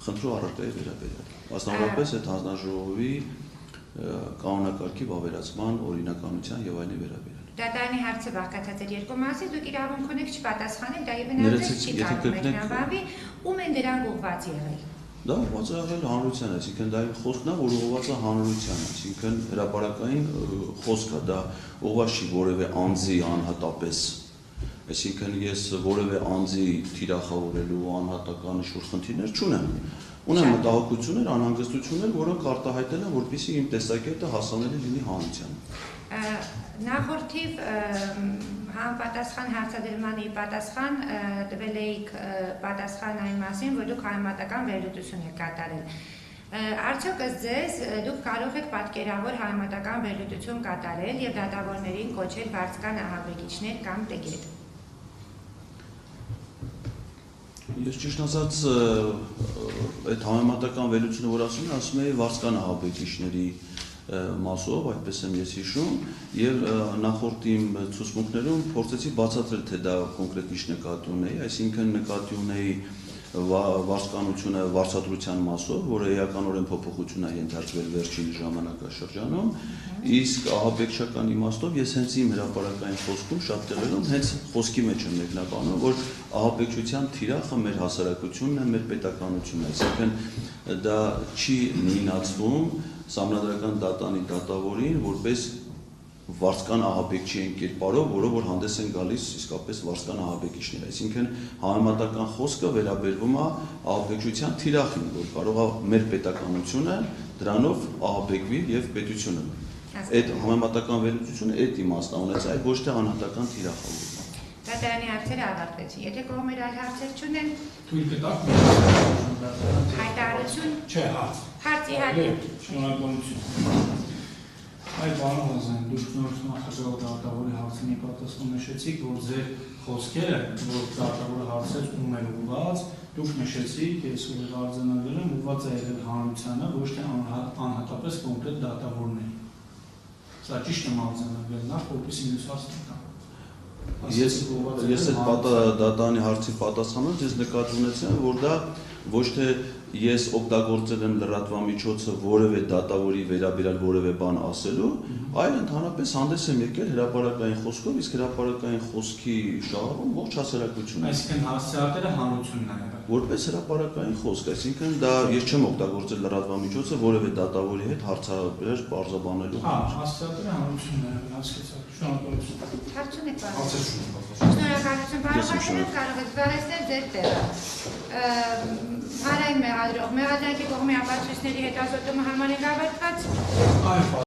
խնդրու առարկայի վերաբերյալ։ Մասնավորապես այդ հանձնաժողովի կանոնակարգի վավերացման օրինականության եւ այլնի վերաբերյալ։ Դատարանի հարցը բաղկացած էր երկու մասից, դուք իրավունք ունեք չպատասխանել, դա եւ հնարավոր չի կարող մեկնաբանվի, ում են դրանք ուղղված եղել։ Դա ուղղված է եղել հանրության, այսինքն դա խոսքն է, որ ուղղված է հանրության, այսինքն հրապարակային խոսք է, դա ուղղված չի որևէ անձի անհատապես, այսինքն ես որևէ անձի թիրախավորելու անհատական շուրջ խնդիրներ չունեմ։ Ունեմ մտահոգություններ, անհանգստություններ, որոնք արտահայտել են, որպեսզի իմ տեսակետը հասանելի լինի հանրությանը։ Նախորդիվ համապատասխան հարցադրմանի պատասխան տվել էիք պատասխան այն մասին, որ դուք համեմատական վերլուծություն եք կատարել։ Արդյոք ըստ ձեզ դուք կարող եք պատկերավոր համեմատական վերլուծություն կատարել եւ դատավորներին կոչել վարձկան ահաբեկիչներ կամ տգետ։ Ես ճիշտ ասած այդ համեմատական վերլուծությունը, որ ասում էի վարձկան ահաբեկիչների մասով, այդպես եմ ես հիշում, եւ նախորդ իմ ցուցմունքներում փորձեցի բացատրել, թե դա կոնկրետ ինչ նկատի ունեի, այսինքն նկատի ունեի վարձկանությունը վարձատրության մասով, որը էականորեն փոփոխություն է ենթարկվել վերջին ժամանակաշրջանում, իսկ ահաբեկչական իմաստով ես հենց իմ հրապարակային խոսքում շատ տեղերում հենց խոսքի մեջ եմ մեկնաբանում, որ ահաբեկչության թիրախը մեր հասարակությունն է, մեր պետականությունն է, այսինքն դա չի նույնացվում Սահմանադրական դատանի դատավորին որպես վարձկան ահաբեկչի են կերպարով, որով որ հանդես են գալիս իսկապես վարձկան ահաբեկիչներ, այսինքն համեմատական խոսքը վերաբերվում է ահաբեկչության թիրախին, որ կարող է մեր պետականությունը դրանով ահաբեկվի եւ պետությունը։ Այդ համեմատական վերլուծությունը այդ իմաստը ունեցա, այլ ոչ թե անհատական թիրախավորում։ Դատարանի հարցերը ավարտվեցին։ Եթե կողմերը այլ հարցեր չունեն, թույլ կտաք հայտարարություն չէ, հարց։ Հարց իհարկե։ Շնորհակալություն։ Այ պարոն Ղազարյան, դուք նոր նախագահ դատավորի հարցին պատասխան նշեցիք, որ ձեր խոսքերը, որ դատավորը հարցեր ում էր ուղղված, դուք նշեցիք, ես ուղիղ արձանագրել եմ, ուղղված է եղել հանրությանը, ոչ թե անհատապես կոնկրետ դատավորներին։ Սա ճիշտ եմ արձանագրել նախ, որպեսզի մյուս հարցն տամ։ Ես այդ դատանի հարցի պատասխանում ես նկատի ունեցել, որ դա ոչ թե ես օգտագործել եմ լրատվամիջոցը որևէ դատավորի վերաբերյալ որևէ բան ասելու, այլ ընդհանրապես հանդես եմ եկել հրապարակային խոսքով, իսկ հրապարակային խոսքի շահառուն ողջ հասարակությունն է։ Այսինքն հասարակները հանրությունն է եղել։ Որպես հրապարակային խոսք, այսինքն դա ես չեմ օգտագործել լրատվամիջոցը որևէ դատավորի հետ հարցաբեր պարզաբանելու համար։ Հասարակները հանրությունն է եղել, հասկացա։ Շնորհակալություն։ Հարց ունեք, պարոն։ Շնորհակալություն։ Շնորհակալություն, կարող եք զբաղեցնել ձեր տեղը։ Հանրային մեղադրող, մեղադրանքի կողմի ապացույցների հետազոտումը համարեք ավարտված։ Այո։